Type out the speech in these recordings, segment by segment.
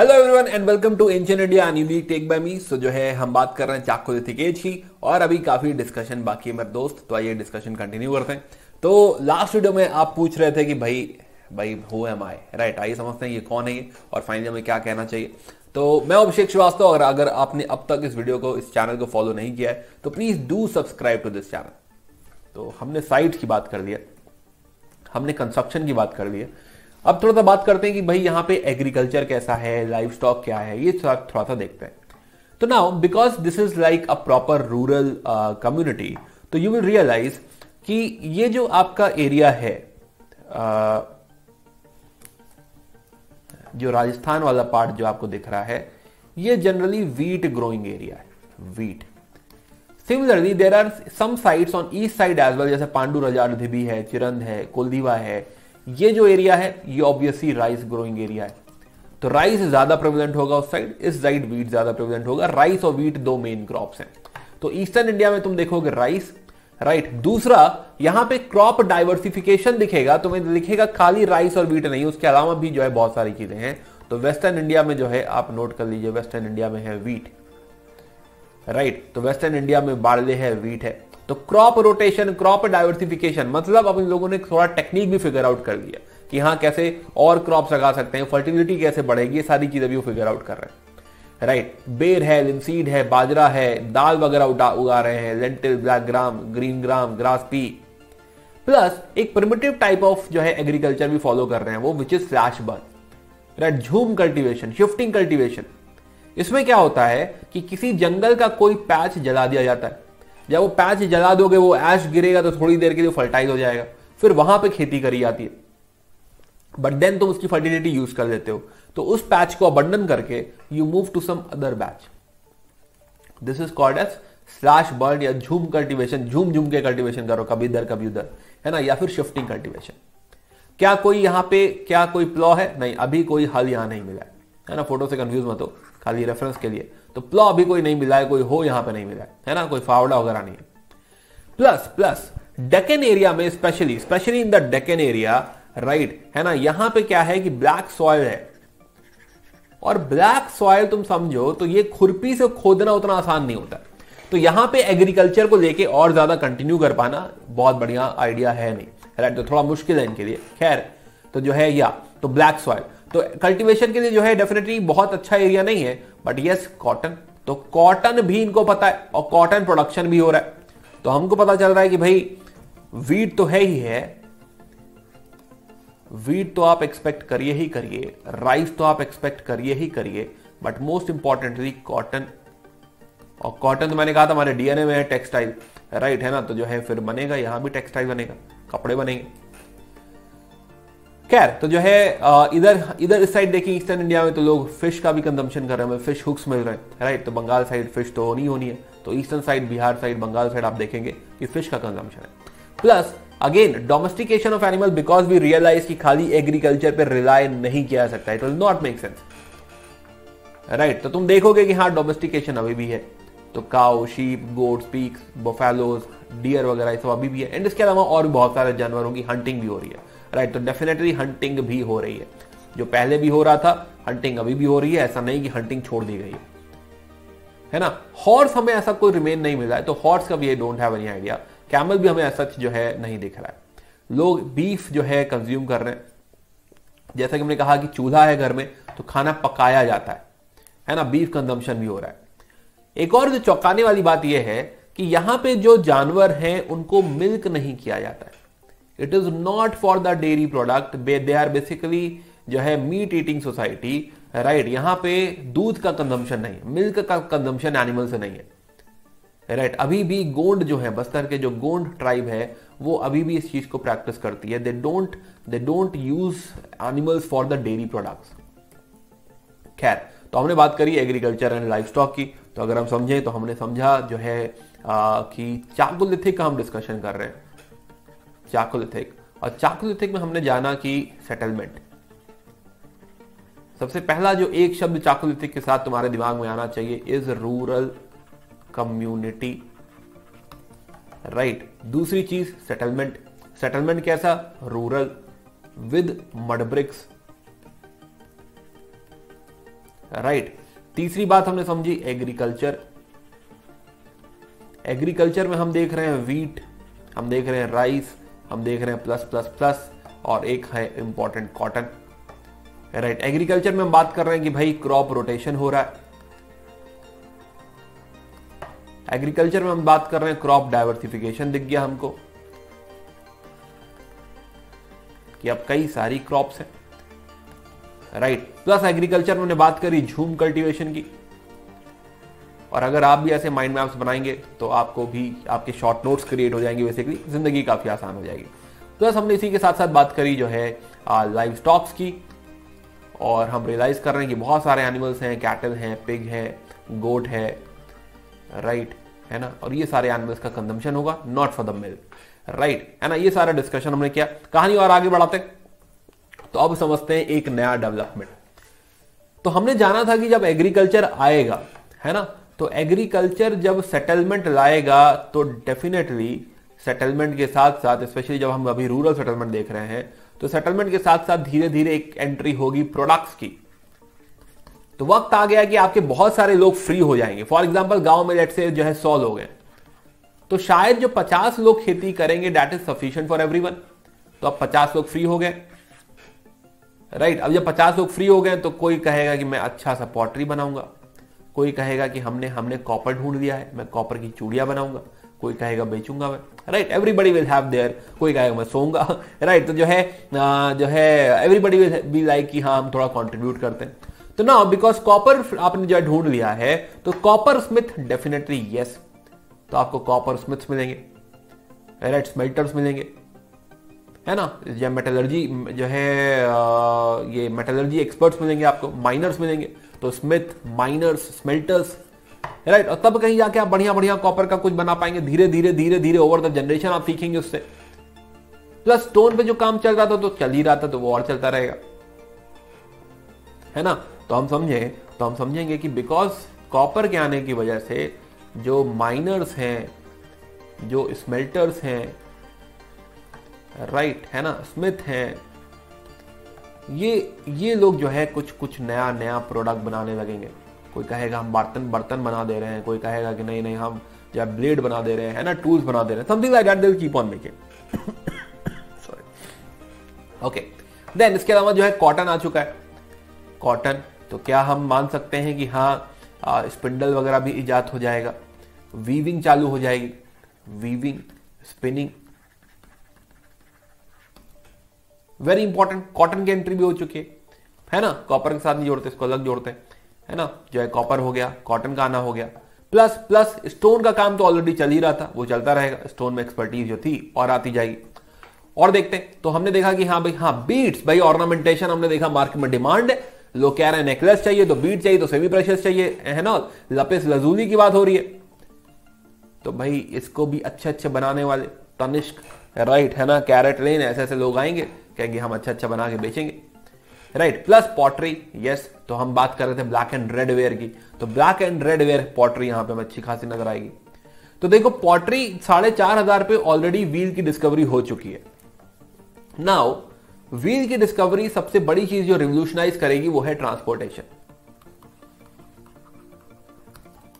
Hello everyone and welcome to ancient India and unique tech by me. So जो है हम बात कर रहे हैं चाकोलिथिक एज की और अभी काफी डिस्कशन बाकी है मेरे दोस्त, तो आइए डिस्कशन कंटिन्यू करते हैं। तो लास्ट वीडियो में आप पूछ रहे थे कि भाई हु एम आई, राइट, आइए समझते हैं ये कौन है ये और फाइनली हमें क्या कहना चाहिए। तो मैं अभिषेक श्रीवास्तव, और अगर आपने अब तक इस वीडियो को, इस चैनल को फॉलो नहीं किया है तो please do subscribe to this channel. तो हमने साइट्स की बात कर ली है, हमने कंस्ट्रक्शन की बात कर ली है, अब थोड़ा सा बात करते हैं कि भाई यहाँ पे एग्रीकल्चर कैसा है, लाइफ स्टॉक क्या है, ये थोड़ा सा देखते हैं। तो now because this is like a proper rural community, तो यू विल रियलाइज कि ये जो आपका एरिया है, जो राजस्थान वाला पार्ट जो आपको दिख रहा है, ये जनरली वीट ग्रोइंग एरिया है, wheat. Similarly there are some sites on east side as well, जैसे पांडु रजारधी भी है, चिरंद है, कोलदीवा है। ये जो एरिया है ये ऑब्वियसली राइस ग्रोइंग एरिया है, तो राइस ज्यादा प्रेवलेंट होगा उस साइड, इस साइड वीट ज्यादा प्रेवलेंट होगा। राइस और वीट दो मेन क्रॉप्स हैं। तो ईस्टर्न इंडिया में तुम देखोगे राइस, राइट। दूसरा यहां पे क्रॉप डाइवर्सिफिकेशन दिखेगा, तुम्हें लिखेगा खाली राइस और वीट नहीं, उसके अलावा भी जो है बहुत सारी चीजें हैं। तो वेस्टर्न इंडिया में जो है आप नोट कर लीजिए, वेस्टर्न इंडिया में है वीट, राइट। तो वेस्टर्न इंडिया में बार्ले है, वीट है। तो क्रॉप रोटेशन, क्रॉप डाइवर्सिफिकेशन, मतलब अब इन लोगों ने थोड़ा टेक्निक भी फिगर आउट कर दिया कि हाँ कैसे और क्रॉप्स लगा सकते हैं, फर्टिलिटी कैसे बढ़ेगी, ये सारी चीजें भी वो फिगर आउट कर रहे हैं, राइट। बेर है, लिनसीड है, बाजरा है, दाल वगैरह उगा रहे हैं, lentil, black gram, green gram, grass P. Plus एक प्रिमिटिव टाइप ऑफ जो है एग्रीकल्चर भी फॉलो कर रहे हैं वो, which is slash burn, right. झूम कल्टीवेशन, शिफ्टिंग कल्टीवेशन। इसमें क्या होता है कि किसी जंगल का कोई पैच जला दिया जाता है, जब वो पैच जला दोगे वो ऐश गिरेगा तो थोड़ी देर के लिए फर्टाइल हो जाएगा, फिर वहां पे खेती करी जाती है, बट देन तुम उसकी फर्टिलिटी यूज कर लेते हो। तो उस पैच को अबंडन करके you move to some other patch, this is called as slash burn या झूम कल्टीवेशन। झूम झूम के कल्टीवेशन करो, कभी इधर कभी उधर, है ना, या फिर शिफ्टिंग कल्टीवेशन। क्या कोई यहाँ पे क्या कोई प्लॉ है? नहीं, अभी कोई हल यहां नहीं मिला है ना, फोटो से कंफ्यूज मत हो, खाली रेफरेंस के लिए। तो प्लॉ अभी कोई नहीं मिला है, कोई हो यहां पे नहीं मिला है ना, कोई फावड़ा वगैरह नहीं है। प्लस डेक्कन एरिया में, specially in the Deccan area, right, है ना, यहां पे क्या है कि ब्लैक सॉइल है। और ब्लैक सॉइल तुम समझो तो ये खुरपी से खोदना उतना आसान नहीं होता। तो यहां पे एग्रीकल्चर को लेके और ज्यादा कंटिन्यू कर पाना बहुत बढ़िया आइडिया है नहीं, राइट। तो थोड़ा मुश्किल है इनके लिए। खैर, तो जो है तो ब्लैक सॉइल तो कल्टीवेशन के लिए जो है डेफिनेटली बहुत अच्छा एरिया नहीं है, बट यस कॉटन, तो कॉटन भी इनको पता है और कॉटन प्रोडक्शन भी हो रहा है। तो हमको पता चल रहा है कि भाई वीट तो है ही है, वीट तो आप एक्सपेक्ट करिए ही करिए, राइस तो आप एक्सपेक्ट करिए ही करिए, बट मोस्ट इंपॉर्टेंटली कॉटन। और कॉटन तो मैंने कहा था हमारे डीएनए में है, टेक्सटाइल, राइट, है ना। तो जो है फिर बनेगा, यहां भी टेक्सटाइल बनेगा, कपड़े बनेंगे। खैर, तो जो है इधर इस साइड देखिए, ईस्टर्न इंडिया में तो लोग फिश का भी कंजम्पशन कर रहे हैं, फिश हुक्स मिल रहे हैं, राइट। तो बंगाल साइड फिश तो होनी है, तो eastern side, Bihar side, Bengal side आप देखेंगे कि फिश का कंजम्पशन है। Plus again domestication of animal, because we realise कि खाली एग्रीकल्चर पर रिलाय नहीं किया जा सकता, it will not make sense, right. तो तुम देखोगे कि हाँ डोमेस्टिकेशन अभी भी है, तो cow, sheep, goats, pigs, buffaloes, deer वगैरह सब अभी भी है। एंड इसके अलावा और भी बहुत सारे जानवरों की हंटिंग भी हो रही है, राइट। तो डेफिनेटली हंटिंग भी हो रही है, जो पहले भी हो रहा था, हंटिंग अभी भी हो रही है। ऐसा नहीं कि हंटिंग छोड़ दी गई है ना। हॉर्स हमें ऐसा कोई रिमेन नहीं मिला है, तो हॉर्स का भी ये don't have any idea. Camel भी हमें ऐसा जो है नहीं दिख रहा है। लोग बीफ जो है कंज्यूम कर रहे हैं, जैसा कि हमने कहा कि चूल्हा है घर में तो खाना पकाया जाता है ना, बीफ कंजम्पशन भी हो रहा है। एक और जो चौंकाने वाली बात यह है कि यहां पे जो जानवर हैं उनको मिल्क नहीं किया जाता है। It is not for the dairy product, they are basically जो है मीट ईटिंग सोसाइटी, राइट। यहां पे दूध का कंजम्पशन नहीं, मिल्क का कंजम्पशन एनिमल से नहीं है, राइट। अभी भी गोंड जो है, बस्तर के जो गोंड ट्राइब है, वो अभी भी इस चीज को प्रैक्टिस करती है। They don't use animals for the dairy products. खैर, तो हमने बात करी एग्रीकल्चर एंड लाइफ स्टॉक की। तो अगर हम समझे तो हमने समझा जो है कि चाकोलिथिक का हम डिस्कशन कर रहे हैं, चाकोलिथिक। और चाकोलिथिक में हमने जाना कि सेटलमेंट, सबसे पहला जो एक शब्द चाकोलिथिक के साथ तुम्हारे दिमाग में आना चाहिए इज रूरल कम्युनिटी, राइट। दूसरी चीज सेटलमेंट, सेटलमेंट कैसा? Rural with mud bricks, right. तीसरी बात हमने समझी एग्रीकल्चर। एग्रीकल्चर में हम देख रहे हैं वीट, हम देख रहे हैं राइस, हम देख रहे हैं प्लस प्लस प्लस, और एक है इंपॉर्टेंट कॉटन। राइट, एग्रीकल्चर में हम बात कर रहे हैं कि भाई क्रॉप रोटेशन हो रहा है। एग्रीकल्चर में हम बात कर रहे हैं क्रॉप डाइवर्सिफिकेशन दिख गया हमको कि अब कई सारी क्रॉप्स हैं। राइट, प्लस एग्रीकल्चर में हमने बात करी झूम कल्टीवेशन की। और अगर आप भी ऐसे माइंड मैप्स बनाएंगे तो आपको भी आपके शॉर्ट नोट्स क्रिएट हो जाएंगे, बेसिकली जिंदगी काफी आसान हो जाएगी। प्लस हमने इसी के साथ साथ बात करी जो है लाइव स्टॉक्स की, और हम रियलाइज कर रहे हैं कि बहुत सारे एनिमल्स हैं, कैटल हैं, पिग है, गोट है, राइट, है ना, और ये सारे एनिमल्स का कंजम्पशन होगा, not for the milk, right, है ना। ये सारा डिस्कशन हमने किया। कहानी और आगे बढ़ाते हैं, तो अब समझते हैं एक नया डेवलपमेंट। तो हमने जाना था कि जब एग्रीकल्चर आएगा, है ना, तो एग्रीकल्चर जब सेटलमेंट लाएगा तो डेफिनेटली सेटलमेंट के साथ साथ, स्पेशली जब हम अभी रूरल सेटलमेंट देख रहे हैं, तो सेटलमेंट के साथ साथ धीरे धीरे एक एंट्री होगी प्रोडक्ट्स की। तो वक्त आ गया कि आपके बहुत सारे लोग फ्री हो जाएंगे। फॉर एग्जांपल गांव में लेट्स से जो है 100 लोग हैं, तो शायद जो 50 लोग खेती करेंगे that is sufficient for everyone. तो अब 50 लोग फ्री हो गए, राइट। अब जब 50 लोग फ्री हो गए तो कोई कहेगा कि मैं अच्छा सा पॉटरी बनाऊंगा, कोई कहेगा कि हमने कॉपर ढूंढ लिया है, मैं कॉपर की चूड़ियां बनाऊंगा, कोई कहेगा बेचूंगा मैं, right. Everybody will have their, कोई कहेगा मैं सोऊंगा, राइट। तो जो है एवरीबडी विल बी लाइक कि हाँ हम थोड़ा कंट्रीब्यूट करते हैं। तो नाउ बिकॉज कॉपर आपने जो ढूंढ लिया है, तो कॉपर स्मिथ डेफिनेटली यस, तो आपको कॉपर स्मिथ्स मिलेंगे, राइट, स्मेल्टर्स मिलेंगे, है ना, जो मेटलर्जी जो है ये मेटलर्जी एक्सपर्ट्स मिलेंगे आपको, माइनर्स मिलेंगे, तो स्मिथ, माइनर्स, स्मेल्टर्स, राइट। और तब कहीं जाके आप बढ़िया बढ़िया कॉपर का कुछ बना पाएंगे। धीरे धीरे धीरे धीरे ओवर द जनरेशन आप सीखेंगे उससे। प्लस स्टोन पे जो काम चल रहा था तो चल ही रहा था, तो वो और चलता रहेगा, है ना। तो हम समझेंगे कि बिकॉज कॉपर के आने की वजह से जो माइनर्स हैं, जो स्मेल्टर्स हैं, राइट, है ना, स्मिथ हैं, ये लोग जो है कुछ नया नया प्रोडक्ट बनाने लगेंगे। कोई कहेगा हम बर्तन बना दे रहे हैं, कोई कहेगा कि नहीं हम या ब्लेड बना दे रहे हैं, है ना, टूल्स बना दे रहे हैं, something like that they will keep on making. Sorry, okay. Then इसके अलावा जो है कॉटन आ चुका है। कॉटन, तो क्या हम मान सकते हैं कि हाँ स्पिंडल वगैरह भी इजाद हो जाएगा, वीविंग चालू हो जाएगी, weaving, spinning, very important. Cotton की एंट्री भी हो चुकी है ना, कॉपर के साथ नहीं जोड़ते, इसको अलग जोड़ते हैं, है ना। जो है कॉपर हो गया, कॉटन का आना हो गया। प्लस स्टोन का काम तो ऑलरेडी चल ही रहा था, वो चलता रहेगा। स्टोन में एक्सपर्टीज जो थी और आती जाएगी। और देखते हैं, तो हमने देखा कि हाँ भाई, हाँ बीड्स, भाई ऑर्नामेंटेशन हमने देखा मार्केट में डिमांड है, लोग कह रहे हैं नेकलेस चाहिए तो बीड चाहिए, तो सेमी प्रेशियस चाहिए, है ना। लपेस लजूली की बात हो रही है, तो भाई इसको भी अच्छे बनाने वाले तनिष्क, राइट, है ना, कैरेट लेन, ऐसे लोग आएंगे, कहेंगे हम अच्छा बना के बेचेंगे, राइट। प्लस पॉटरी, यस, तो हम बात कर रहे थे ब्लैक एंड रेड वेयर की, तो black and red ware pottery यहां पे हमें अच्छी खासी नजर आएगी। तो देखो पॉटरी 4,500 पे ऑलरेडी व्हील की डिस्कवरी हो चुकी है। नाउ व्हील की डिस्कवरी सबसे बड़ी चीज जो रिवोल्यूशनाइज करेगी वो है ट्रांसपोर्टेशन।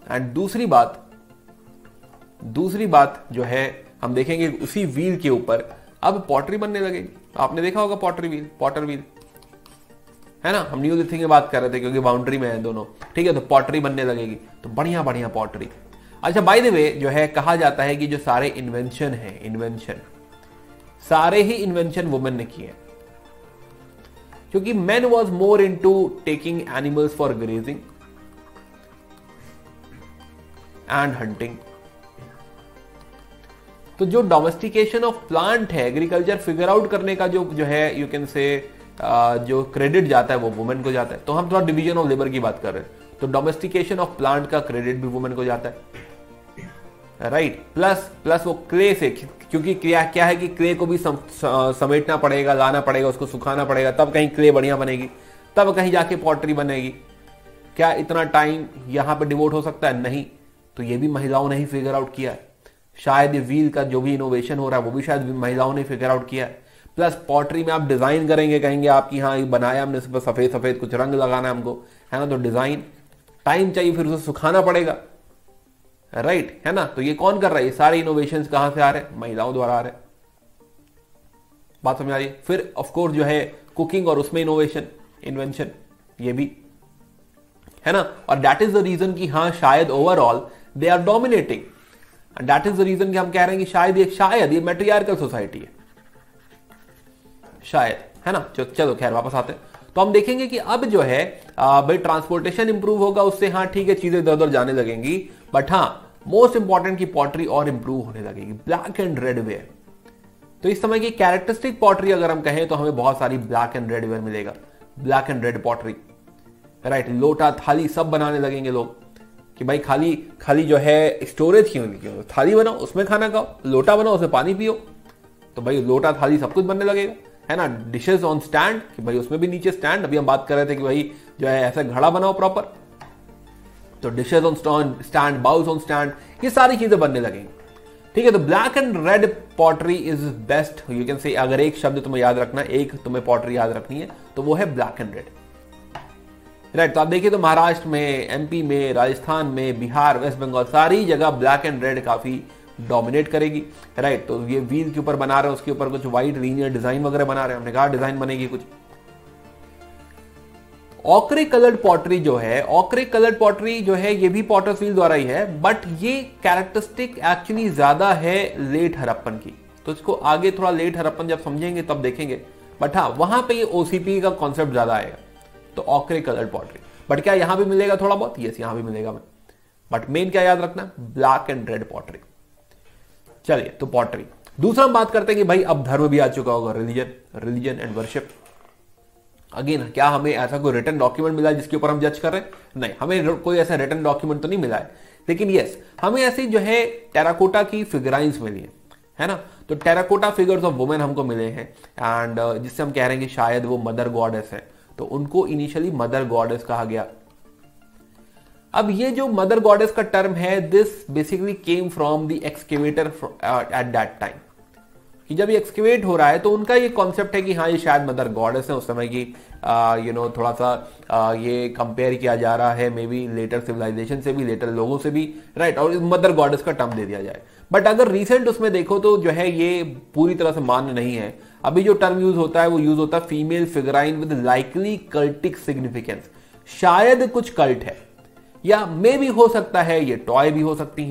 एंड दूसरी बात जो है हम देखेंगे उसी व्हील के ऊपर अब पॉटरी बनने लगेगी। आपने देखा होगा पॉटर व्हील, है ना, हम न्यू थिंग की बात कर रहे थे क्योंकि बाउंड्री में है दोनों, ठीक है। तो पॉटरी बनने लगेगी, तो बढ़िया पॉटरी। अच्छा, बाय द वे जो है कहा जाता है कि जो सारे इन्वेंशन सारे ही इन्वेंशन वुमेन ने किए, क्योंकि man was more into taking animals for grazing and hunting. तो जो डोमेस्टिकेशन ऑफ प्लांट है, एग्रीकल्चर फिगर आउट करने का जो है यू कैन से जो क्रेडिट जाता है वो वुमेन को जाता है। तो हम थोड़ा डिवीजन ऑफ लेबर की बात कर रहे हैं, तो डोमेस्टिकेशन ऑफ प्लांट का क्रेडिट भी वुमेन को जाता है, राइट। प्लस वो क्ले से, क्योंकि क्या है कि क्ले को भी समेटना पड़ेगा, लाना पड़ेगा, उसको सुखाना पड़ेगा, तब कहीं क्ले बढ़िया बनेगी, तब कहीं जाके पॉटरी बनेगी। क्या इतना टाइम यहां पर डिवोट हो सकता है? नहीं। तो ये भी महिलाओं ने ही फिगर आउट किया है। शायद ये व्हील का जो भी इनोवेशन हो रहा है वो भी शायद महिलाओं ने फिगर आउट किया है। प्लस पॉटरी में आप डिजाइन करेंगे, कहेंगे आपकी हाँ ये बनाया हमने, इस पर सफेद सफेद कुछ रंग लगाना है हमको, है ना, तो डिजाइन टाइम चाहिए, फिर उसे सुखाना पड़ेगा, राइट, है ना। तो ये कौन कर रहा है, ये सारे इनोवेशंस कहां से आ रहे हैं, महिलाओं द्वारा आ रहे हैं। बात समझ आ रही है। फिर ऑफ कोर्स जो है कुकिंग और उसमें इनोवेशन, इन्वेंशन, ये भी है ना। और दैट इज द रीजन कि हाँ शायद overall they are dominating, and that is the reason कि हम कह रहे हैं कि शायद ये मैट्रियार्कल सोसाइटी है, शायद, है ना। चलो खैर वापस आते हैं। तो हम देखेंगे कि अब जो है भाई ट्रांसपोर्टेशन इंप्रूव होगा उससे, हाँ ठीक है चीजें इधर उधर जाने लगेंगी, बट हाँ मोस्ट इंपॉर्टेंट की पॉटरी और इंप्रूव होने लगेगी, ब्लैक एंड रेड वेयर। तो इस समय की कैरेक्टरिस्टिक पॉटरी अगर हम कहें तो हमें बहुत सारी ब्लैक एंड रेड वेयर मिलेगा, black and red pottery, right. लोटा थाली सब बनाने लगेंगे लोग कि भाई खाली जो है स्टोरेज क्यों, थाली बनाओ उसमें खाना खाओ, लोटा बनाओ उसमें पानी पियो, तो भाई लोटा थाली सब कुछ बनने लगेगा, है ना। डिशेस ऑन स्टैंड कि भाई उसमें भी नीचे स्टैंड, अभी हम बात कर रहे थे कि भाई जो है ऐसा घड़ा बनाओ प्रॉपर, तो dishes on stand, bowls on stand, ये सारी चीजें बनने लगेंगी, ठीक है। तो black and red pottery is best, you can say, अगर एक शब्द तुम्हें याद रखना, एक तुम्हें पॉटरी याद रखनी है तो वो है ब्लैक एंड रेड, राइट। तो आप देखिए तो महाराष्ट्र में, एमपी में, राजस्थान में, बिहार, वेस्ट बंगाल, सारी जगह ब्लैक एंड रेड काफी डोमिनेट करेगी, राइट। तो ये व्हील के ऊपर बना रहे हैं, उसके ऊपर कुछ वाइट लीनियर डिजाइन वगैरह बना रहे हैं, हमने कहा डिजाइन बनेगी कुछ। ऑक्रे कलर्ड पॉटरी जो है, ऑक्रे कलर्ड पॉटरी जो है ये भी पॉटर्स व्हील द्वारा ही है, बट ये कैरेक्टरिस्टिक एक्चुअली ज्यादा है लेट हड़प्पन की, तो इसको आगे थोड़ा लेट हड़प्पन जब समझेंगे तब देखेंगे, बट हाँ वहां पे ये ओसीपी का कॉन्सेप्ट ज्यादा आएगा, तो ऑक्रे कलर्ड पॉटरी। बट क्या यहां भी मिलेगा थोड़ा बहुत, यस यहां भी मिलेगा, बट मेन क्या याद रखना, ब्लैक एंड रेड पॉटरी। चलिए तो पॉटरी। दूसरा हम बात करते हैं कि भाई अब धर्म भी आ चुका होगा, रिलीजन एंड वर्शिप। अगेन क्या हमें ऐसा कोई रिटन डॉक्यूमेंट मिला है जिसके ऊपर हम जज कर रहे हैं, नहीं, हमें कोई ऐसा रिटन डॉक्यूमेंट तो नहीं मिला है, लेकिन यस हमें ऐसी जो है टेराकोटा की फिगराइंस मिली है ना। तो टेराकोटा फिगर्स ऑफ वुमेन हमको मिले हैं, एंड जिससे हम कह रहे हैं कि शायद वो मदर गॉडेस है, तो उनको इनिशियली मदर गॉडेस कहा गया। अब ये जो मदर गॉडेस का टर्म है, this basically came from the excavator at that time, कि जब ये एक्सकेवेट हो रहा है तो उनका ये कॉन्सेप्ट है कि हाँ ये शायद मदर गॉडेस है उस समय की, थोड़ा सा ये कंपेयर किया जा रहा है मे बी लेटर सिविलाइजेशन से भी, लेटर लोगों से भी, राइट, और मदर गॉडेस का टर्म दे दिया जाए। बट अगर रिसेंट उसमें देखो तो जो है ये पूरी तरह से मान्य नहीं है। अभी जो टर्म यूज होता है वो यूज होता है फीमेल फिगराइन विद लाइकली कल्टिक सिग्निफिकेंस, शायद कुछ कल्ट है, या मे भी हो सकता है ये टॉय भी हो सकती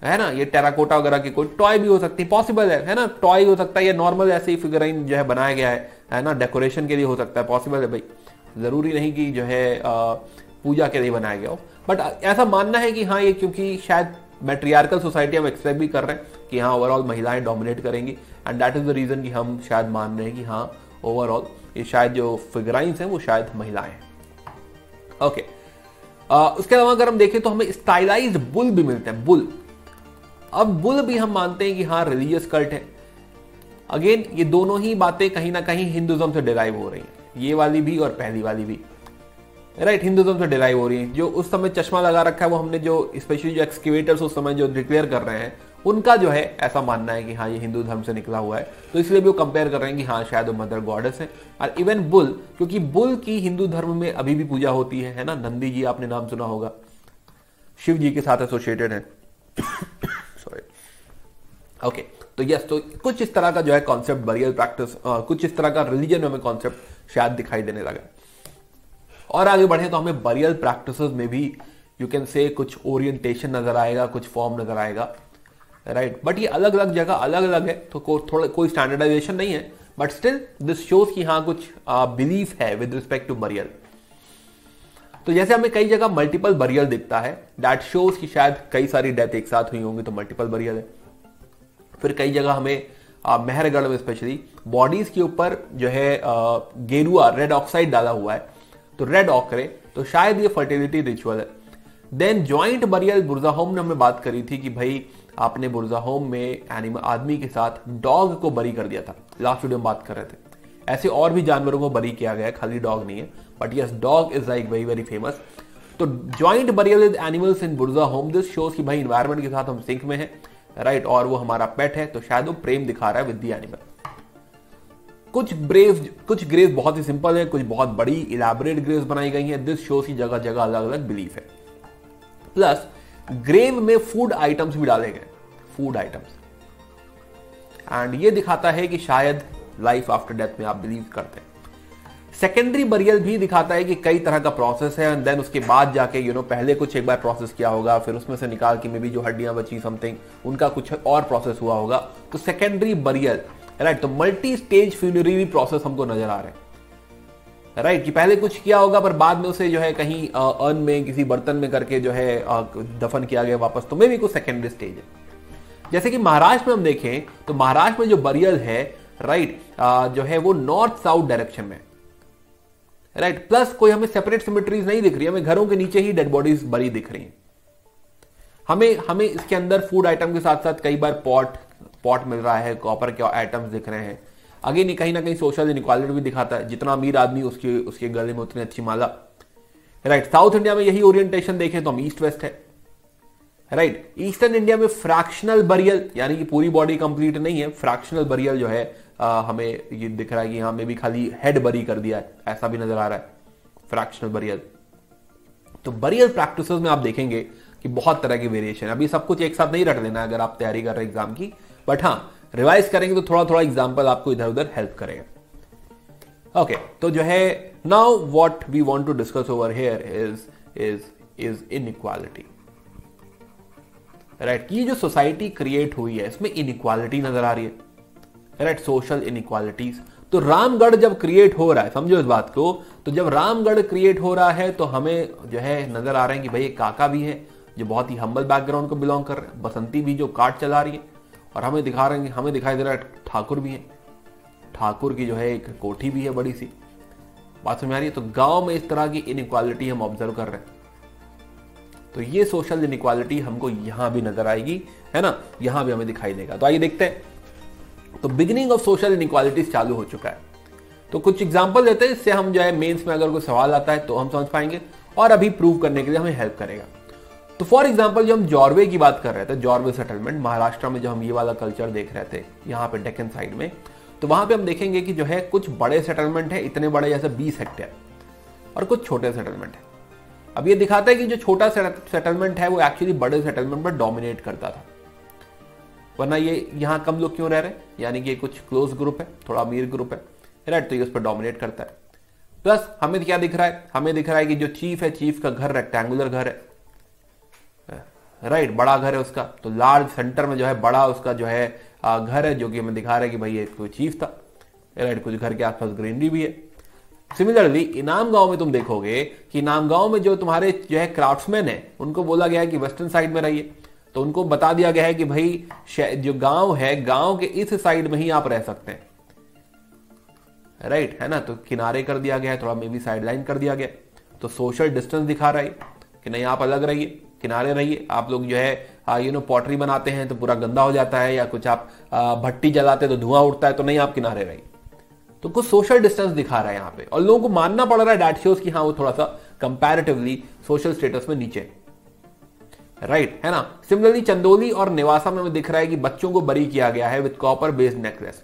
है ना, ये टेराकोटा वगैरह की कोई टॉय भी हो सकती है, पॉसिबल है ना, टॉय हो सकता है, या नॉर्मल ऐसे ही फिगराइन जो है बनाया गया है ना, डेकोरेशन के लिए हो सकता है, पॉसिबल है भाई, जरूरी नहीं कि जो है पूजा के लिए बनाया गया हो। बट ऐसा मानना है कि हाँ ये क्योंकि शायद मैट्रियार्कल सोसाइटी हम एक्सपेक्ट भी कर रहे हैं कि हाँ ओवरऑल महिलाएं डोमिनेट करेंगी, and that is the reason कि हम शायद मान रहे हैं कि हाँ ओवरऑल ये शायद जो फिगराइंस हैं वो शायद महिलाएं हैं। ओके, उसके अलावा अगर हम देखें तो हमें स्टाइलाइज्ड बुल भी मिलते हैं, बुल। अब बुल भी हम मानते हैं कि हाँ रिलीजियस कल्ट है। अगेन ये दोनों ही बातें कहीं ना कहीं हिंदुज्म से डिराइव हो रही हैं, ये वाली भी और पहली वाली भी, राइट, हिंदुज्म से डिराइव हो रही है। जो उस समय चश्मा लगा रखा है वो हमने जो स्पेशली जो एक्सकेवेटर्स उस समय जो डिक्लेयर कर रहे हैं उनका जो है ऐसा मानना है कि हाँ ये हिंदू धर्म से निकला हुआ है, तो इसलिए भी वो कंपेयर कर रहे हैं कि हाँ शायद वो मदर गॉडेस है। और इवन बुल, क्योंकि बुल की हिंदू धर्म में अभी भी पूजा होती है ना, नंदी जी आपने नाम सुना होगा, शिव जी के साथ एसोसिएटेड है। सॉरी, ओके, तो यस, तो कुछ इस तरह का जो है कॉन्सेप्ट बरियल प्रैक्टिस, कुछ इस तरह का रिलीजन में हमें कॉन्सेप्ट शायद दिखाई देने लगा। और आगे बढ़े तो हमें बरियल प्रैक्टिसेस में भी यू कैन से कुछ ओरिएंटेशन नजर आएगा, कुछ फॉर्म नजर आएगा, राइट। बट ये अलग अलग जगह अलग अलग है, तो थोड़ा कोई स्टैंडर्डाइजेशन नहीं है, बट स्टिल दिस शोज कि हाँ कुछ बिलीफ है विद रिस्पेक्ट टू बरियल। तो जैसे हमें कई जगह मल्टीपल बरियल दिखता है, दैट शोज कि शायद कई सारी डेथ एक साथ हुई होंगी, तो मल्टीपल बरियल है। फिर कई जगह हमें मेहरगढ़ में स्पेशली बॉडीज के ऊपर जो है गेरुआ रेड ऑक्साइड डाला हुआ है, तो रेड ऑकरे, तो शायद ये फर्टिलिटी रिचुअल है। देन ज्वाइंट बरियल, बुर्जाहोम ने हमें बात करी थी कि भाई आपने बुर्जाहोम में एनिमल आदमी के साथ डॉग को बरी कर दिया था, लास्ट वीडियो में बात कर रहे थे। ऐसे और भी जानवरों को बरी किया गया है, खाली डॉग नहीं है, but yes dog is like very very famous. तो joint burial with animals in Burzahom, this shows कि भाई एनवायरमेंट के साथ हम सिंक में हैं, राइट, और वो हमारा पेट है, तो शायद वो प्रेम दिखा रहा है विद द एनिमल। कुछ ग्रेव्स बहुत ही सिंपल है, कुछ बहुत बड़ी इलैबोरेट ग्रेव्स बनाई गई हैं। दिस शोज की जगह जगह अलग अलग बिलीफ है। प्लस ग्रेव में फूड आइटम्स भी डाले गए, फूड आइटम्स, एंड ये दिखाता है कि शायद लाइफ आफ्टर डेथ में आप बिलीव करते हैं। सेकेंडरी बरियल भी दिखाता है कि कई तरह का प्रोसेस है, एंड देन उसके बाद जाके पहले कुछ एक बार प्रोसेस किया होगा, फिर उसमें से निकाल के मे बी जो हड्डियां बची समथिंग उनका कुछ और प्रोसेस हुआ होगा, तो सेकेंडरी बरियल, राइट। तो मल्टी स्टेज फ्यूनरी प्रोसेस हमको नजर आ रहे हैं, राइट, कि पहले कुछ किया होगा पर बाद में उसे कहीं अर्न में किसी बर्तन में करके दफन किया गया वापस, तो मे भी कुछ सेकेंडरी स्टेज है। जैसे कि महाराष्ट्र में हम देखें तो महाराष्ट्र में जो बरियल है, राइट, वो नॉर्थ साउथ डायरेक्शन में, राइट। प्लस कोई हमें सेपरेट सिमेट्रीज नहीं दिख रही, हमें घरों के नीचे ही डेड बॉडीज बरी दिख रही हैं। हमें इसके अंदर फूड आइटम के साथ साथ कई बार पॉट मिल रहा है, कॉपर के आइटम्स दिख रहे हैं। अगेन कहीं ना कहीं सोशल इनइक्वालिटी भी दिखाता है, जितना अमीर आदमी उसके गले में उतनी अच्छी माला, राइट। साउथ इंडिया में यही ओरिएंटेशन देखें तो हम ईस्ट वेस्ट है, राइट। ईस्टर्न इंडिया में फ्रैक्शनल बरियल, यानी कि पूरी बॉडी कंप्लीट नहीं है, फ्रैक्शनल बरियल हमें ये दिख रहा है कि यहां में भी खाली हेड बरी कर दिया है, ऐसा भी नजर आ रहा है, फ्रैक्शनल बरियल। तो बरियल प्रैक्टिसेस में आप देखेंगे कि बहुत तरह के वेरिएशन। अभी सब कुछ एक साथ नहीं रट लेना अगर आप तैयारी कर रहे हैं एग्जाम की, बट हाँ रिवाइज करेंगे तो थोड़ा थोड़ा एग्जाम्पल आपको इधर उधर हेल्प करेगा। ओके, तो now what we want to discuss over here is inequality, right. ये जो सोसाइटी क्रिएट हुई है इसमें इनइक्वालिटी नजर आ रही है, राइट, सोशल इनइक्वालिटीज। तो रामगढ़ जब क्रिएट हो रहा है, समझो इस बात को, तो जब रामगढ़ क्रिएट हो रहा है तो हमें नजर आ रहा है कि भाई एक काका भी है जो बहुत ही हम्बल बैकग्राउंड को बिलोंग कर रहे हैं, बसंती भी जो कार्ड चला रही है, और हमें दिखाई दे रहा है ठाकुर भी है, ठाकुर की एक कोठी भी है बड़ी सी। बात समझ आ रही है? तो गांव में इस तरह की इनइक्वालिटी हम ऑब्जर्व कर रहे हैं। तो ये सोशल इनइक्वालिटी हमको यहां भी नजर आएगी, है ना, यहां भी हमें दिखाई देगा। तो आइए देखते हैं। तो बिगिनिंग ऑफ सोशल इनइक्वालिटीज चालू हो चुका है। तो कुछ एग्जांपल देते हैं, इससे हम मेंस में अगर कोई सवाल आता है तो हम समझ पाएंगे, और अभी प्रूव करने के लिए हमें हेल्प करेगा। तो फॉर एग्जांपल जो हम जॉर्वे की बात कर रहे थे, जॉर्वे सेटलमेंट, महाराष्ट्र में जो हम ये वाला कल्चर देख रहे थे यहाँ पे डेक्कन साइड में, तो वहां पे हम देखेंगे कि कुछ बड़े सेटलमेंट है, इतने बड़े जैसे 20 हेक्टेयर, और कुछ छोटे सेटलमेंट है। अब ये दिखाता है कि जो छोटा सेटलमेंट है वो एक्चुअली बड़े सेटलमेंट पर डोमिनेट करता था, वरना ये यहाँ कम लोग क्यों रह रहे हैं, यानी कि कुछ क्लोज ग्रुप है, थोड़ा अमीर ग्रुप है, राइट, तो ये उस पर डोमिनेट करता है। प्लस हमें क्या दिख रहा है, हमें दिख रहा है कि जो चीफ है, चीफ का घर रेक्टेंगुलर घर है, राइट, बड़ा घर है उसका, तो लार्ज सेंटर में बड़ा उसका घर है, जो कि हमें दिखा रहा है कि भाई ये कोई चीफ था, राइट। कुछ घर के आसपास ग्रीनरी भी है। सिमिलरली इनाम गांव में तुम देखोगे कि इनाम गांव में जो तुम्हारे क्राफ्ट्समैन है, उनको बोला गया है कि वेस्टर्न साइड में रहिए, तो उनको बता दिया गया है कि भाई जो गांव है, गांव के इस साइड में ही आप रह सकते हैं, राइट, है ना। तो किनारे कर दिया गया है, थोड़ा मे बी साइड लाइन कर दिया गया, तो सोशल डिस्टेंस दिखा रहा है कि नहीं आप अलग रहिए, किनारे रहिए। आप लोग पॉटरी बनाते हैं तो पूरा गंदा हो जाता है, या कुछ आप भट्टी जलाते हैं तो धुआं उठता है, तो नहीं आप किनारे रहिए। तो कुछ सोशल डिस्टेंस दिखा रहा है यहाँ पे, और लोगों को मानना पड़ रहा है दैट शोज कि हाँ वो थोड़ा सा कंपैरेटिवली सोशल स्टेटस में नीचे, राइट, है ना। सिमिलरली चंदोली और नेवासा में हमें दिख रहा है कि बच्चों को बरी किया गया है विद कॉपर बेस्ड नेकलेस,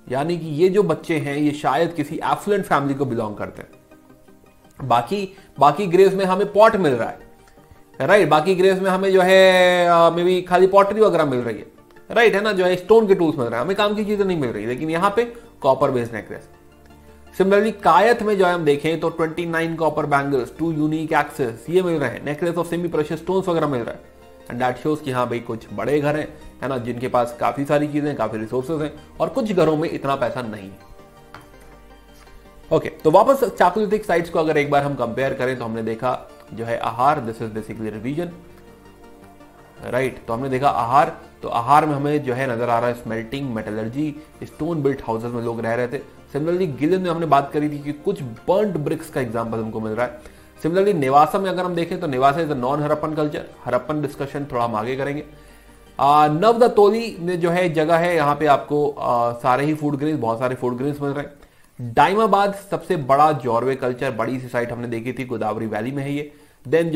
यानी कि ये जो बच्चे हैं ये शायद किसी एफ्लुएंट फैमिली को बिलोंग करते हैं। बाकी ग्रेव्स में हमें पॉट मिल रहा है, राइट, बाकी ग्रेव्स में हमें मे बी खाली पॉटरी वगैरह मिल रही है, राइट, है ना, स्टोन के टूल्स मिल रहे हैं, हमें काम की चीजें नहीं मिल रही, लेकिन यहाँ पे copper based necklace. Similarly Kayath में हम देखें तो 29 कॉपर बैंगल्स, 2 यूनिक एक्सेस, ये मिल रहे हैं, necklace of semi precious stones वगैरह मिल रहा है, एंड दैट शोज कि हाँ भाई कुछ बड़े घर हैं, है ना, जिनके पास काफी सारी चीजें, काफी रिसोर्सेज हैं, और कुछ घरों में इतना पैसा नहीं है। ओके, तो वापस चाकोलिथिक साइट्स को अगर एक बार हम कंपेयर करें तो हमने देखा आहार, this is basically revision, right. तो हमने देखा आहार, तो आहार में हमें नजर आ रहा है smelting, metallurgy, stone built houses में लोग रह रहे थे। सिमिलरली गिलेन में हमने बात करी थी कि कुछ बर्न्ड ब्रिक्स का एग्जांपल हमको मिल रहा है। सिमिलरली नेवासा में अगर हम देखें तो Nevasa is a non Harappan culture, Harappan discussion थोड़ा हम आगे करेंगे। नवदतोली में जगह है, यहाँ पे आपको सारे ही फूड ग्रेन्स, बहुत सारे फूड ग्रेन्स मिल रहे हैं। डाइमाबाद सबसे बड़ा जॉर्वे कल्चर, बड़ी सी साइट हमने देखी थी, गोदावरी वैली में है ये। देन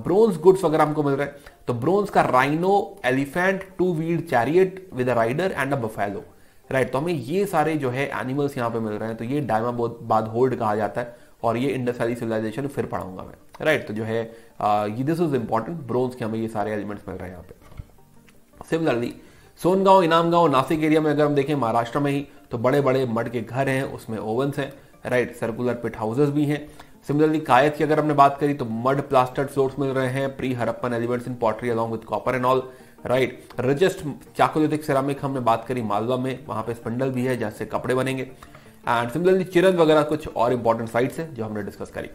ब्रोंज गुड्स वगैरह हमको मिल रहे हैं। तो ब्रोंज का rhino, elephant, 2 wheeled chariot with a rider and a buffalo, right. तो हमें ये सारे जो है एनिमल्स यहाँ पे मिल रहे हैं, तो ये डायमाबाद होल्ड कहा जाता है, और ये इंडस वैली सिविलाइजेशन फिर पढ़ाऊंगा मैं, राइट। तो जो है ये दिस इज इंपॉर्टेंट, ब्रोंज के हमें ये सारे एलिमेंट्स मिल रहे हैं यहाँ पे। सिमिलरली सोनगांव, इनाम गांव, नासिक एरिया में अगर हम देखें महाराष्ट्र में ही, तो बड़े बड़े मड के घर हैं, उसमें ओवंस हैं, राइट। सर्कुलर पिट हाउसेस भी हैं। सिमिलरली कायत की अगर हमने बात करी तो मड प्लास्टर्ड फ्लोर्स मिल रहे हैं, pre Harappan elements in pottery along with copper and all, right. Richest chalcolithic ceramic हमने बात करी मालवा में, वहां पे स्पिंडल भी है जैसे कपड़े बनेंगे। एंड सिमिलरली चिरंद वगैरह कुछ और इंपॉर्टेंट साइट्स है जो हमने डिस्कस करी।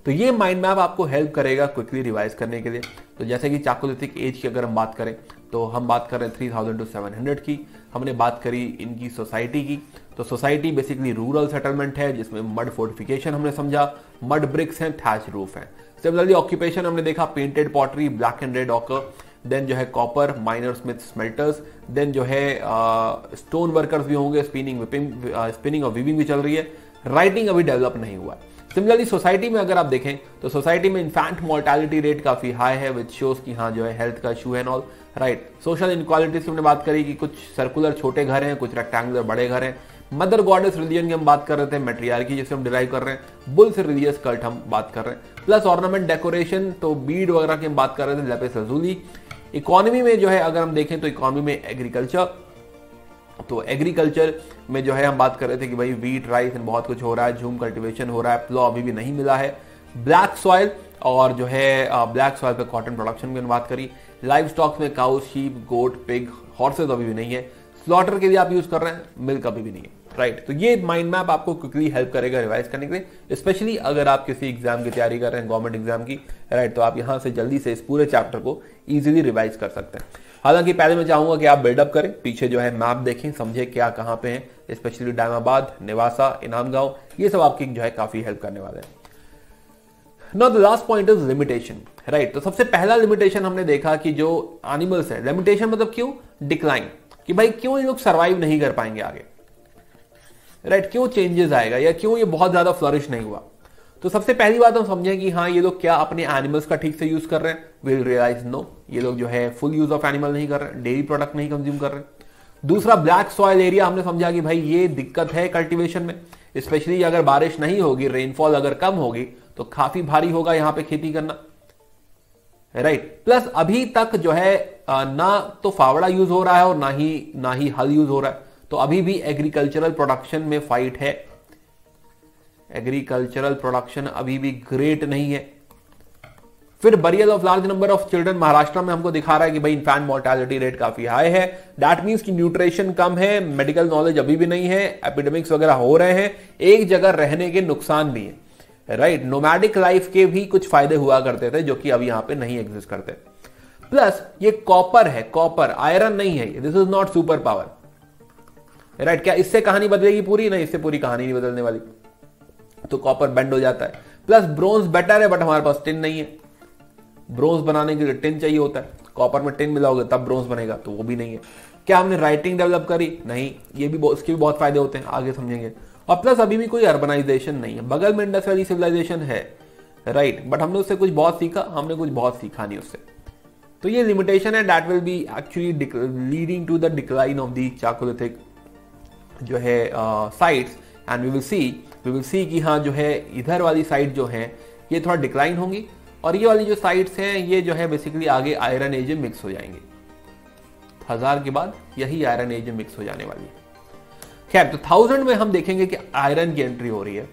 तो ये माइंड मैप आपको हेल्प करेगा क्विकली रिवाइज करने के लिए। तो जैसे कि चाकोलिथिक एज की अगर हम बात करें, तो हम बात कर रहे हैं 3000 to 700 की। हमने बात करी इनकी सोसाइटी की, तो सोसाइटी बेसिकली रूरल सेटलमेंट है जिसमें मड फोर्टिफिकेशन हमने समझा, मड ब्रिक्स हैं, थैच रूफ है। सिमिलरली ऑक्यूपेशन हमने देखा painted pottery, black and red ochre, then जो है copper, miner smith, smelters, then जो है स्टोन वर्कर्स भी होंगे, स्पिनिंग और वीविंग भी चल रही है, राइटिंग अभी डेवलप नहीं हुआ है। सिमिलरली सोसाइटी में अगर आप देखें तो सोसाइटी में इन्फेंट मोर्टेलिटी रेट काफी हाई है, विच शोज कि हाँ जो है हेल्थ का इशू है and all, right. Social inequalities की हमने बात करी कि कुछ सर्कुलर छोटे घर हैं, कुछ रेक्टेंगुलर बड़े घर हैं। मदर गॉडेस रिलीजन की हम बात कर रहे थे, मैट्रियार्की जिसे हम डिराइव कर रहे हैं, बुल्स रिलीजियस कल्ट हम बात कर रहे हैं, प्लस ऑर्नामेंट डेकोरेशन, तो बीड वगैरह की हम बात कर रहे थे, लेपिस lazuli। इकोनॉमी में जो है अगर हम देखें तो इकोनॉमी में एग्रीकल्चर, तो एग्रीकल्चर में जो है हम बात कर रहे थे कि भाई वीट, राइस एंड बहुत कुछ हो रहा है, झूम कल्टीवेशन हो रहा है, प्लो अभी भी नहीं मिला है, ब्लैक सॉइल, और जो है ब्लैक सॉइल पे कॉटन प्रोडक्शन की बात करी, लाइव स्टॉक्स में काउ, शीप, गोट, पिग, हॉर्सेज अभी भी नहीं है, स्लॉटर के लिए आप यूज कर रहे हैं, मिल्क अभी भी नहीं है, राइट। तो ये माइंड मैप आपको क्विकली हेल्प करेगा रिवाइज करने के लिए, स्पेशली अगर आप किसी एग्जाम की तैयारी कर रहे हैं, गवर्नमेंट एग्जाम की, राइट। तो आप यहां से जल्दी से इस पूरे चैप्टर को इजीली रिवाइज कर सकते हैं। हालांकि पहले मैं चाहूंगा कि आप बिल्डअप करें, पीछे जो है मैप देखें, समझे क्या कहां पे है, स्पेशली डायमाबाद, नेवासा, इनाम गांव, ये सब आपकी जो है काफी हेल्प करने वाले हैं। Now the last point is limitation, right. तो सबसे पहला लिमिटेशन हमने देखा कि जो एनिमल्स है, लिमिटेशन मतलब क्यों, डिक्लाइन, कि भाई क्यों ये लोग सर्वाइव नहीं कर पाएंगे आगे, राइट। क्यों चेंजेस आएगा या क्यों ये बहुत ज्यादा फ्लरिश नहीं हुआ। तो सबसे पहली बात हम समझें कि हाँ ये लोग क्या अपने एनिमल्स का ठीक से यूज कर रहे हैं, विल रियलाइज नो, ये लोग जो है फुल यूज ऑफ एनिमल नहीं कर रहे हैं, डेयरी प्रोडक्ट नहीं कंज्यूम कर रहे हैं। दूसरा ब्लैक सॉइल एरिया, हमने समझा कि भाई ये दिक्कत है कल्टीवेशन में, स्पेशली अगर बारिश नहीं होगी, रेनफॉल अगर कम होगी तो काफी भारी होगा यहाँ पे खेती करना, राइट। प्लस अभी तक जो है ना तो फावड़ा यूज हो रहा है और ना ही हल यूज हो रहा है, तो अभी भी एग्रीकल्चरल प्रोडक्शन में फाइट है, एग्रीकल्चरल प्रोडक्शन अभी भी ग्रेट नहीं है। फिर burial of large number of children, Maharashtra में हमको दिखा रहा है कि भाई इन्फेंट मोर्टेलिटी रेट काफी हाई है, दैट मींस कि न्यूट्रिशन कम है, मेडिकल नॉलेज अभी भी नहीं है, एपिडेमिक्स वगैरह हो रहे हैं, एक जगह रहने के नुकसान भी है, राइट। नोमैडिक लाइफ के भी कुछ फायदे हुआ करते थे जो कि अभी यहां पे नहीं एग्जिस्ट करते। प्लस ये कॉपर है, कॉपर, आयरन नहीं है, this is not super power, right. क्या इससे कहानी बदलेगी पूरी, नहीं, इससे पूरी कहानी नहीं बदलने वाली, तो कॉपर बेंड हो जाता है। प्लस ब्रोंज बेटर है, बट हमारे पास टिन नहीं है, ब्रोंज बनाने के लिए टिन चाहिए होता है, कॉपर में टिन मिलाओगे तब ब्रोंज बनेगा, तो वो भी नहीं है। क्या हमने राइटिंग डेवलप करी, नहीं, ये भी इसके भी बहुत फायदे होते हैं, आगे समझेंगे। और प्लस अभी भी कोई अर्बनाइजेशन नहीं है, बगल में इंडस वैली सिविलाइजेशन है, राइट, बट हमने उससे कुछ बहुत सीखा, हमने कुछ बहुत सीखा नहीं उससे। तो ये लिमिटेशन है, that will be actually leading to the decline of the chalcolithic जो है sites, and we will see कि हाँ जो है इधर वाली साइड जो है ये थोड़ा डिक्लाइन होंगी, और ये वाली जो साइट्स हैं ये जो है बेसिकली आगे आयरन एज में मिक्स हो जाएंगे, 1000 के बाद यही आयरन एज में मिक्स हो जाने वाली है। खैर, तो 1000 में हम देखेंगे कि आयरन की एंट्री हो रही है,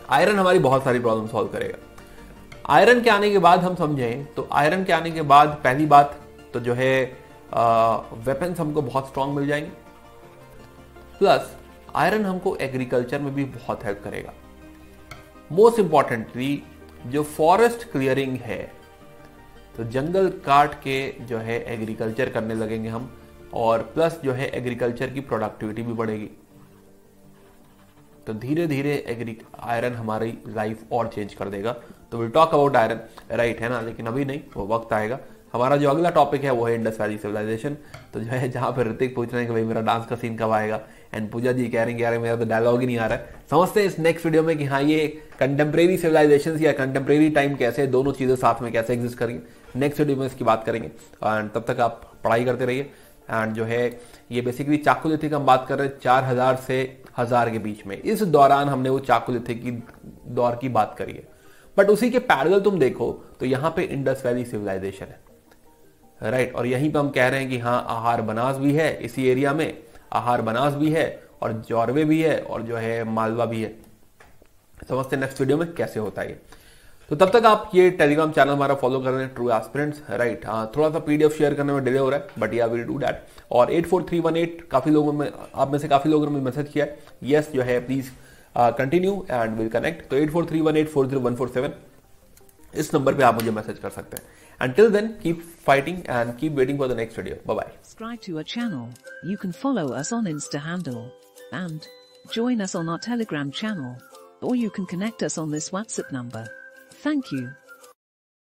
आयरन हमारी बहुत सारी प्रॉब्लम सॉल्व करेगा। आयरन के आने के बाद हम समझें तो आयरन के आने के बाद पहली बात तो जो है वेपन्स हमको बहुत स्ट्रांग मिल जाएंगे, प्लस आयरन हमको एग्रीकल्चर में भी बहुत हेल्प करेगा। मोस्ट इंपॉर्टेंटली जो फॉरेस्ट क्लियरिंग है, तो जंगल काट के जो है एग्रीकल्चर करने लगेंगे हम, और प्लस जो है एग्रीकल्चर की प्रोडक्टिविटी भी बढ़ेगी, तो धीरे धीरे आयरन हमारी लाइफ और चेंज कर देगा। तो will talk about iron, right है ना, लेकिन अभी नहीं, वो वक्त आएगा। हमारा जो अगला टॉपिक है वो है इंडस वैली सिविलाइजेशन, तो जो है जहां पर ऋतिक पूछ रहे हैं कि भाई मेरा डांस का सीन कब आएगा, एंड पूजा जी कह रहे हैं कि यार मेरा तो डायलॉग ही नहीं आ रहा है। समझते हैं इस नेक्स्ट वीडियो में कि हाँ ये कंटेम्प्रेरी सिविलाइजेशन या कंटेम्प्रेरी टाइम कैसे, दोनों चीजें साथ में कैसे एग्जिस्ट करेंगे, नेक्स्ट वीडियो में इसकी बात करेंगे। और तब तक आप पढ़ाई करते रहिए, एंड जो है ये बेसिकली चाकोलिथिक हम बात कर रहे हैं 4000 से 1000 के बीच में। इस दौरान हमने वो चाकोलिथिक की दौर की बात करी है। बट उसी के पैरेलल तुम देखो तो यहाँ पे इंडस वैली सिविलाइजेशन है, राइट। और यहीं पे हम कह रहे हैं कि हाँ आहार बनास भी है इसी एरिया में, आहार बनास भी है और जॉर्वे भी है और जो है मालवा भी है। समझते हैं नेक्स्ट वीडियो में कैसे होता है ये। तो तब तक आप ये टेलीग्राम चैनल हमारा फॉलो कर रहे हैं, ट्रू एस्पिरेंट्स, राइट। हाँ थोड़ा सा पीडीएफ शेयर करने में डिले हो रहा है, बट या विल डू दैट। और 84318 काफी लोगों में, आप में से काफी लोगों ने मैसेज किया है, यस जो है please continue and will connect. तो 84318400147 इस नंबर पे आप मुझे मैसेज कर सकते हैं। Until then, keep fighting and keep waiting for the next video. Bye bye. Subscribe to our channel. You can follow us on Insta handle and join us on our Telegram channel, or you can connect us on this WhatsApp number. Thank you.